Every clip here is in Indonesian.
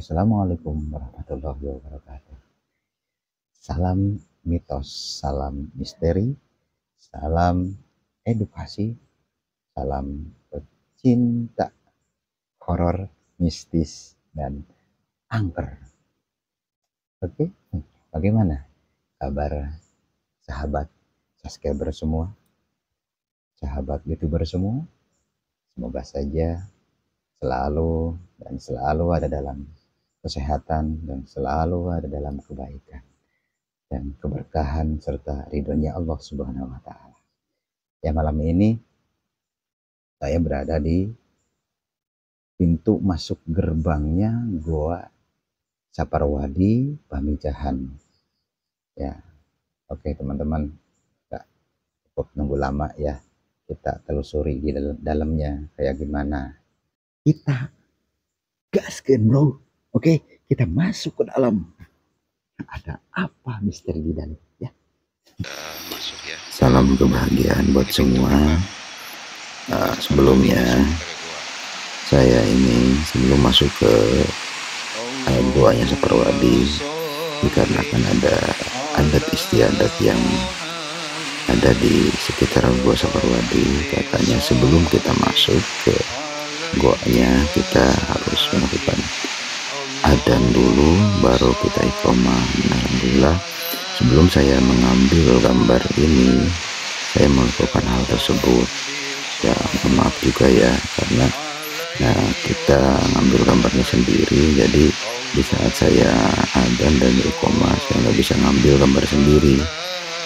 Assalamualaikum warahmatullahi wabarakatuh. Salam mitos, salam misteri, salam edukasi, salam pecinta horor, mistis, dan angker. Oke, bagaimana kabar sahabat subscriber semua, sahabat YouTuber semua? Semoga saja selalu ada dalam kesehatan dan selalu ada dalam kebaikan dan keberkahan serta ridhonya Allah Subhanahu wa taala. Ya, malam ini saya berada di pintu masuk gerbangnya Goa Saparwadi Pamijahan. Ya. Oke, teman-teman, enggak cukup nunggu lama ya. Kita telusuri di dalamnya kayak gimana. Kita gaskan, bro. Oke, kita masuk ke dalam. Ada apa misteri di dalam ya? Salam kebahagiaan buat semua. Sebelumnya saya ini sebelum masuk ke goanya Saparwadi, dikarenakan ada adat istiadat yang ada di sekitar gua Saparwadi. Katanya sebelum kita masuk ke goanya kita harus melakukan adzan dulu, baru kita iqomah. Alhamdulillah, sebelum saya mengambil gambar ini, saya melakukan hal tersebut. Ya, maaf juga ya, karena kita ngambil gambarnya sendiri, jadi di saat saya adzan dan iqomah saya nggak bisa ngambil gambar sendiri,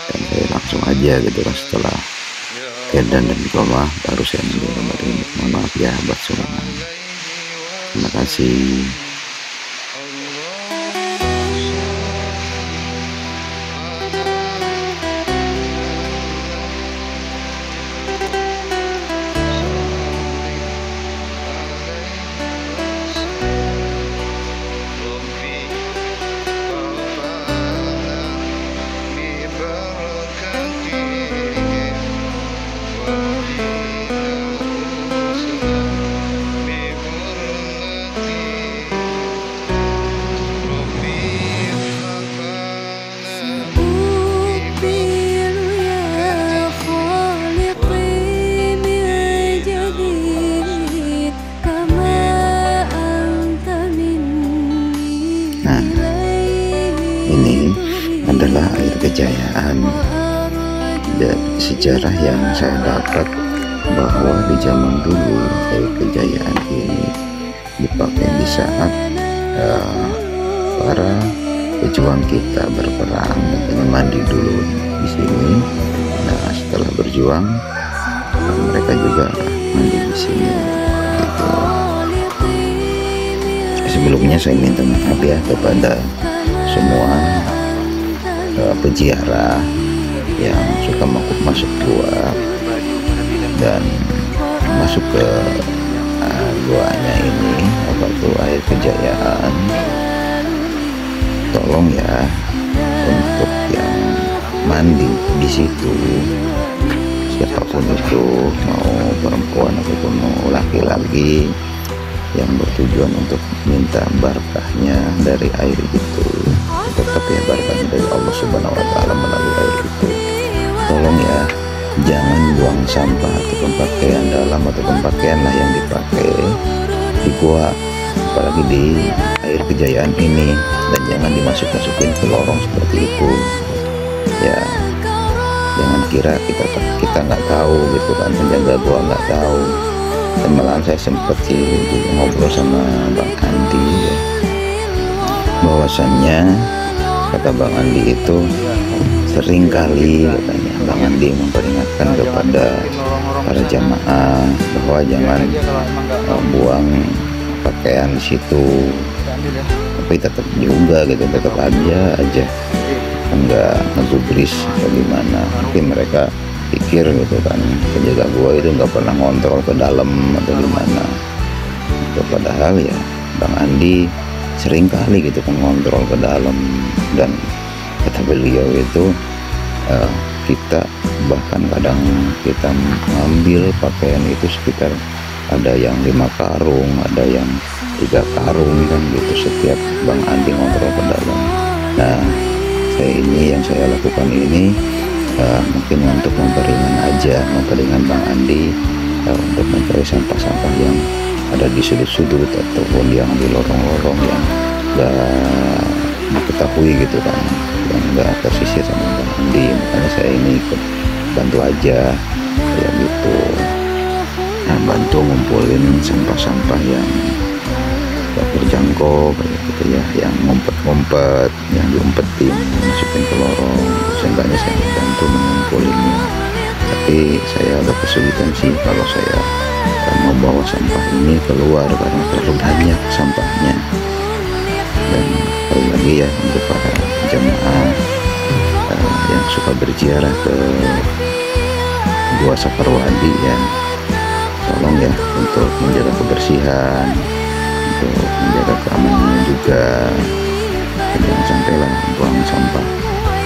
dan saya langsung aja gitu kan, setelah adzan dan iqomah baru saya ngambil gambar ini. Mohon maaf ya buat semua. Terima kasih. Nah, ini adalah air kejayaan dan sejarah yang saya dapat bahwa di zaman dulu air kejayaan ini dipakai di saat para pejuang kita berperang, katanya mandi dulu di sini. Nah, setelah berjuang mereka juga mandi di sini gitu. Sebelumnya saya minta maaf ya kepada semua peziarah yang suka masuk gua dan masuk ke goanya ini, apa tuh air kejayaan. Tolong ya, untuk yang mandi di situ, siapapun itu, mau perempuan ataupun mau laki-laki yang bertujuan untuk minta barakahnya dari air itu, tetap ya barakahnya dari Allah Subhanahu wa taala melalui air itu. Tolong ya, jangan buang sampah ataupun pakaian dalam ataupun pakaian lah yang dipakai di gua, apalagi di air kejayaan ini, dan jangan dimasukin ke lorong seperti itu ya. Jangan kira kita nggak tahu gitu kan, penjaga gua nggak tahu. Dan malahan saya sempat sih ngobrol sama Bang Andi ya, bahwasannya kata Bang Andi itu sering kali katanya Bang Andi memperingatkan kepada para jamaah bahwa jangan buang pakaian di situ, tapi tetap juga gitu, tetap aja enggak ngegubris bagaimana. Mungkin mereka pikir gitu kan, penjaga gua itu nggak pernah ngontrol ke dalam atau gimana. Padahal ya Bang Andi sering kali gitu kan ngontrol ke dalam, dan kata beliau itu kita bahkan kadang kita ngambil pakaian itu sekitar ada yang 5 karung, ada yang 3 karung kan gitu setiap Bang Andi ngontrol ke dalam. Nah yang saya lakukan ini mungkin untuk memperingan Bang Andi untuk mencari sampah-sampah yang ada di sudut-sudut ataupun yang di lorong-lorong yang gak diketahui gitu kan, yang gak tersisir sama Bang Andi. Makanya saya ini ikut bantu aja kayak gitu. Nah, bantu ngumpulin sampah-sampah yang gak terjangkau kayak gitu ya, yang ngumpet-ngumpet, yang diumpetin masukin ke lorong. Seenggaknya saya bantu mengumpulinnya. Tapi saya agak kesulitan sih kalau saya mau bawa sampah ini keluar karena terlalu banyak sampahnya. Dan sekali lagi ya, untuk para jemaah yang suka berziarah ke Gua Saparwadi ya, tolong ya untuk menjaga kebersihan, untuk menjaga keamanan juga. Jangan sampailah buang sampah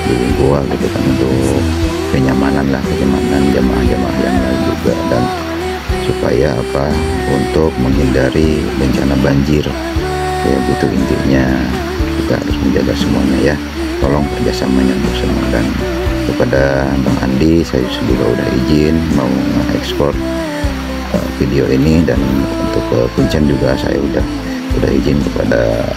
di gua gitu kan, untuk kenyamanan jamaah-jamaah yang lain juga, dan supaya untuk menghindari bencana banjir ya gitu. Intinya kita harus menjaga semuanya ya, tolong kerjasamanya bersama. Dan kepada Bang Andi saya juga udah izin mau mengekspor video ini, dan untuk ke Kuncen juga saya udah izin kepada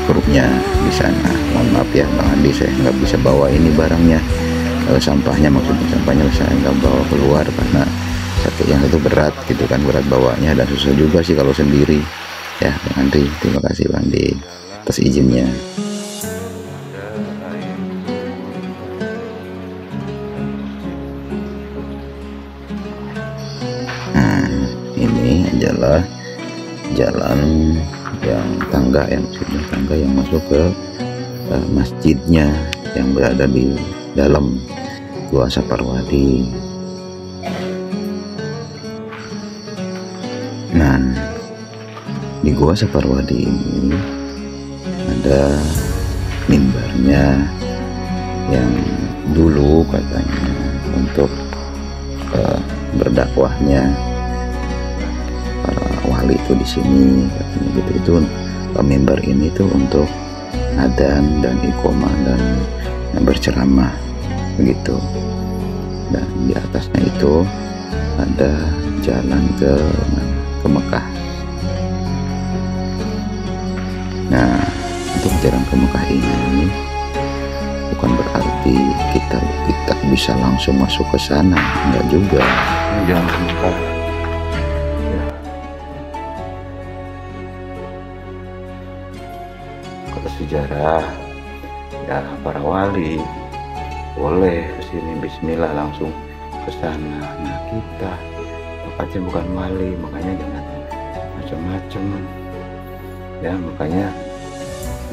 grupnya di sana. Mohon maaf ya Bang Andi, saya nggak bisa bawa ini barangnya, sampahnya saya nggak bawa keluar karena yang itu berat gitu kan, berat bawanya, dan susah juga sih kalau sendiri ya Bang Andi. Terima kasih Bang Andi atas izinnya. Nah, ini adalah jalan yang tangga yang masuk ke masjidnya yang berada di dalam Gua Saparwadi. Nah, di Gua Saparwadi ini ada mimbarnya yang dulu katanya untuk berdakwahnya para wali itu di sini katanya gitu. Itu mimbar ini tuh untuk adzan dan iqomah dan berceramah begitu. Dan di atasnya itu ada jalan ke Mekah. Nah, untuk jalan ke Mekah ini bukan berarti kita bisa langsung masuk ke sana, enggak juga. Jalan ke Mekah ya, kalau sejarah ya, para wali boleh kesini bismillah langsung ke sana. Nah, kita tempatnya bukan wali, makanya jangan macam-macam ya. Makanya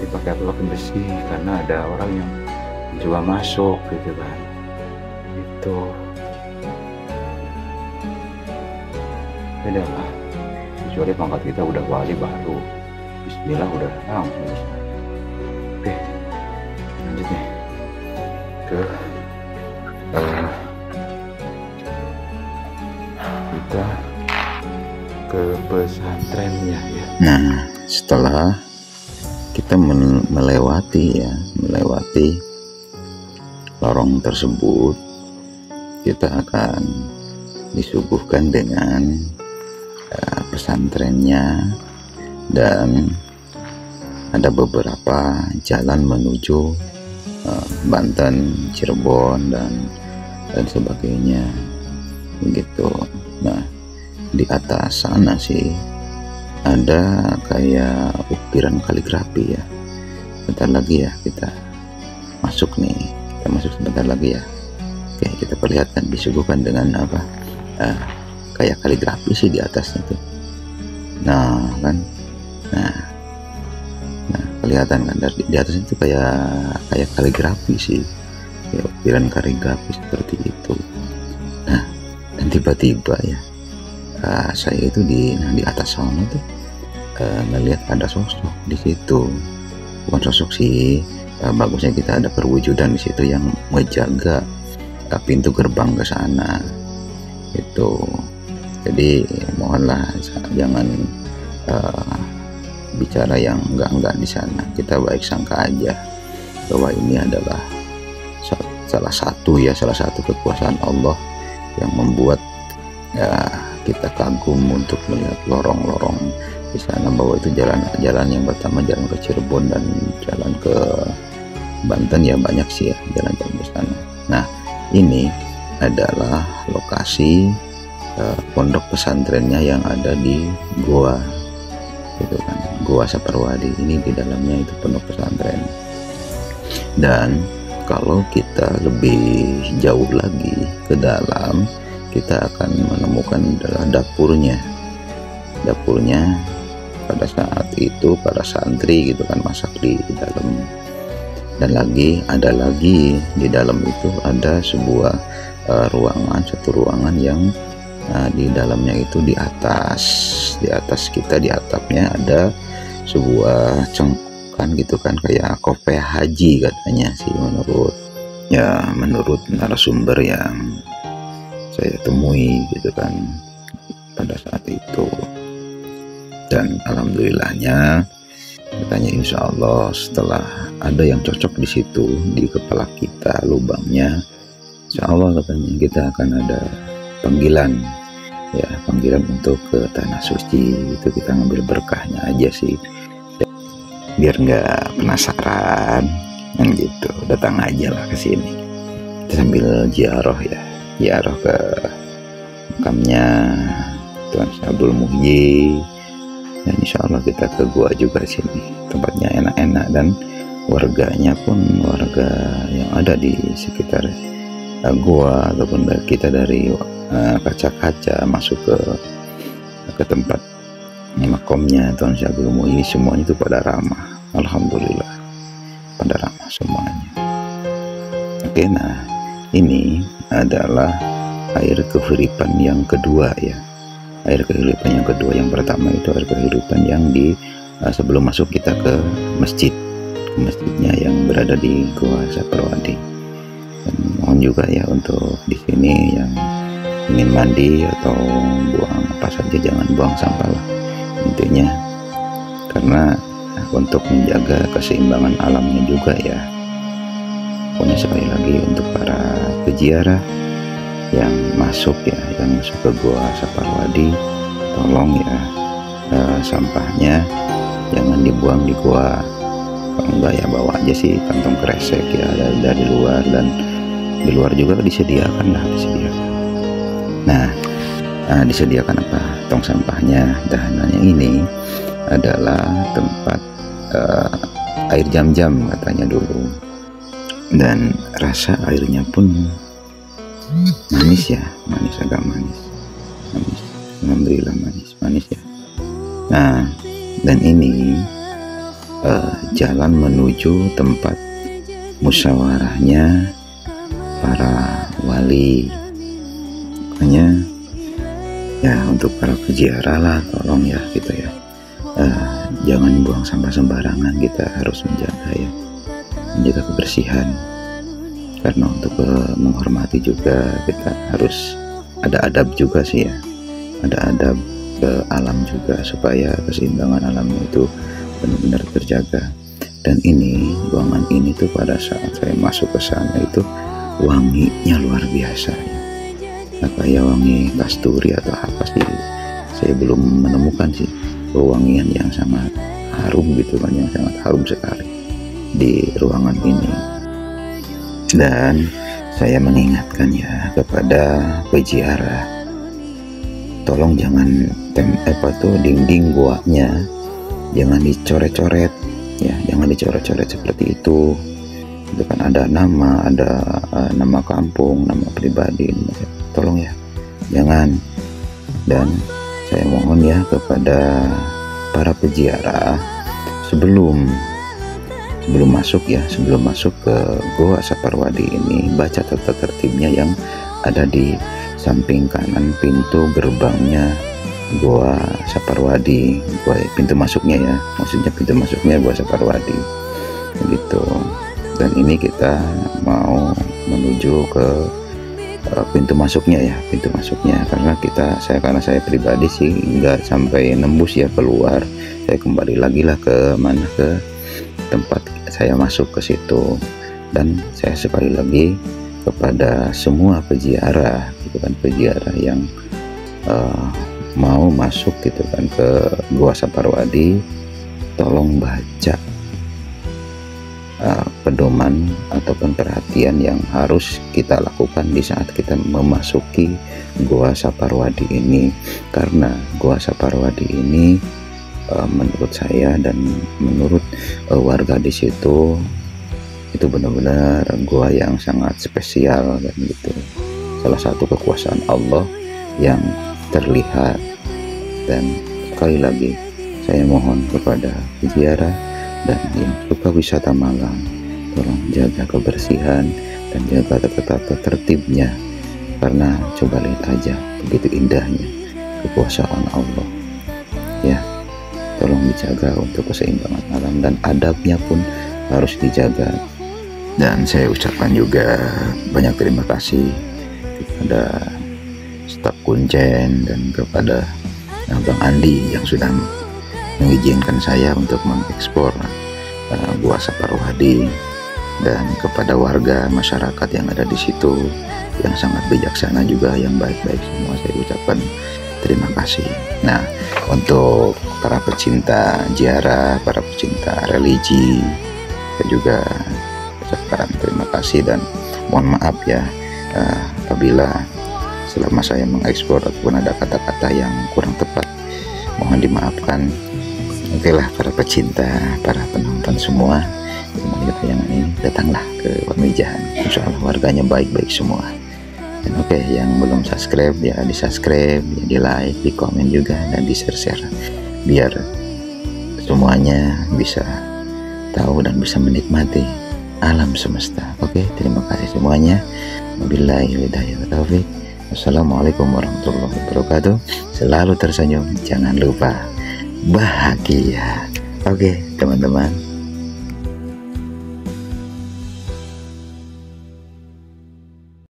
dipakai blok besi karena ada orang yang mencoba masuk gitu kan, itu beda lah. Kecuali pangkat kita udah wali baru bismillah udah langsung. Oke, lanjut nih ke kita ke pesantrennya ya. Nah, setelah kita melewati lorong tersebut, kita akan disuguhkan dengan pesantrennya, dan ada beberapa jalan menuju Banten, Cirebon dan sebagainya begitu. Nah, di atas sana sih ada kayak ukiran kaligrafi ya. Bentar lagi ya kita masuk nih, kita masuk sebentar lagi ya. Oke, kita perlihatkan disuguhkan dengan kayak kaligrafi sih di atasnya tuh. Nah kan, nah kelihatan kan di atas itu kayak kaligrafi sih, kayak ukiran kaligrafi seperti itu. Nah, dan tiba-tiba ya saya itu di atas sana tuh ngelihat ada sosok di situ. Bukan sosok sih, bagusnya kita ada perwujudan di situ yang menjaga pintu gerbang ke sana itu. Jadi mohonlah jangan bicara yang enggak di sana. Kita baik sangka aja bahwa ini adalah salah satu kekuasaan Allah yang membuat ya kita kagum untuk melihat lorong-lorong di sana, bahwa itu jalan yang pertama jalan ke Cirebon dan jalan ke Banten ya, banyak sih ya jalan-jalan di sana. Nah, ini adalah lokasi pondok pesantrennya yang ada di Goa, gitu kan, Goa Saparwadi. Ini di dalamnya itu pondok pesantren. Dan kalau kita lebih jauh lagi ke dalam, kita akan menemukan adalah dapurnya pada saat itu para santri gitu kan masak di dalam. Dan ada lagi di dalam itu ada sebuah satu ruangan yang di dalamnya itu di atas kita, di atapnya ada sebuah cengkan gitu kan, kayak kopiah haji katanya sih, menurut narasumber yang saya temui gitu kan pada saat itu. Dan alhamdulillahnya katanya insya Allah setelah ada yang cocok di situ di kepala kita lubangnya, insya Allah katanya kita akan ada panggilan untuk ke tanah suci. Itu kita ngambil berkahnya aja sih, biar nggak penasaran kan gitu, datang aja lah ke sini sambil ziarah ke makamnya Tuan Abdul Muhyi. Dan insya Allah kita ke gua juga sini, tempatnya enak-enak dan warganya pun warga yang ada di sekitar gua, ataupun kita dari kaca-kaca masuk ke tempat makamnya Tuan Abdul Muhyi, semuanya itu pada ramah, alhamdulillah pada ramah semuanya. Oke, nah ini adalah air kehidupan yang kedua ya. Air kehidupan yang kedua, yang pertama itu air kehidupan yang di sebelum masuk kita ke masjidnya yang berada di Goa Saparwadi. Dan mohon juga ya untuk di sini yang ingin mandi atau buang apa saja jangan buang sampah lah intinya, karena untuk menjaga keseimbangan alamnya juga ya. Pokoknya sekali lagi untuk para peziarah yang masuk ke Goa Saparwadi, tolong ya sampahnya jangan dibuang di gua. Kalau enggak ya bawa aja sih kantong kresek ya dari luar, dan di luar juga disediakan. Nah, disediakan apa? Tong sampahnya. Dan yang ini adalah tempat air jam-jam katanya dulu, dan rasa airnya pun manis ya, agak manis, alhamdulillah manis ya. Nah, dan ini jalan menuju tempat musyawarahnya para wali. Makanya ya untuk para peziarah lah, tolong ya kita ya jangan buang sampah sembarangan. Kita harus menjaga kebersihan, karena untuk menghormati juga kita harus ada adab juga sih ya, ada adab ke alam juga supaya keseimbangan alamnya itu benar-benar terjaga. Dan ini ruangan ini tuh pada saat saya masuk ke sana itu wanginya luar biasa ya, kayak wangi kasturi atau apa sih, saya belum menemukan sih wangian yang sangat harum gitu kan, yang sangat harum sekali di ruangan ini. Dan saya mengingatkan ya kepada peziarah, tolong jangan dinding guanya jangan dicoret-coret ya, jangan dicoret-coret seperti itu. Itu kan ada nama kampung, nama pribadi, tolong ya jangan. Dan saya mohon ya kepada para peziarah, sebelum masuk ke Goa Saparwadi ini, baca tata tertibnya yang ada di samping kanan pintu gerbangnya Goa Saparwadi, pintu masuknya ya, maksudnya pintu masuknya Goa Saparwadi gitu. Dan ini kita mau menuju ke pintu masuknya ya, pintu masuknya. Karena saya pribadi sih nggak sampai nembus ya keluar, saya kembali lagi lah ke mana, ke tempat saya masuk ke situ. Dan saya sekali lagi kepada semua peziarah gitu kan, peziarah yang mau masuk gitu kan ke Gua Saparwadi, tolong baca pedoman ataupun perhatian yang harus kita lakukan di saat kita memasuki Gua Saparwadi ini. Karena Gua Saparwadi ini menurut saya dan menurut warga di situ itu benar-benar gua yang sangat spesial dan gitu, salah satu kekuasaan Allah yang terlihat. Dan sekali lagi saya mohon kepada peziarah dan yang suka wisata malam, tolong jaga kebersihan dan jaga tata tertibnya, karena coba lihat aja begitu indahnya kekuasaan Allah ya. Tolong dijaga untuk keseimbangan alam dan adabnya pun harus dijaga. Dan saya ucapkan juga banyak terima kasih kepada staf Kuncen dan kepada Bang Andi yang sudah mengizinkan saya untuk mengekspor Gua Saparwadi, dan kepada warga masyarakat yang ada di situ yang sangat bijaksana juga, yang baik-baik semua, saya ucapkan terima kasih. Nah, untuk para pecinta ziarah, para pecinta religi, saya juga ucapkan terima kasih dan mohon maaf ya apabila selama saya mengekspor ataupun ada kata-kata yang kurang tepat, mohon dimaafkan. Oke lah para pecinta, para penonton semua yang melihat tayangan ini, datanglah ke Wamijahan, insya Allah warganya baik-baik semua. Dan oke, yang belum subscribe ya di subscribe, ya di like, di komen juga, dan di share biar semuanya bisa tahu dan bisa menikmati alam semesta. Oke, terima kasih semuanya. Wabillahi hidayah wa taufik. Wassalamualaikum warahmatullahi wabarakatuh. Selalu tersenyum, jangan lupa bahagia. Oke teman-teman.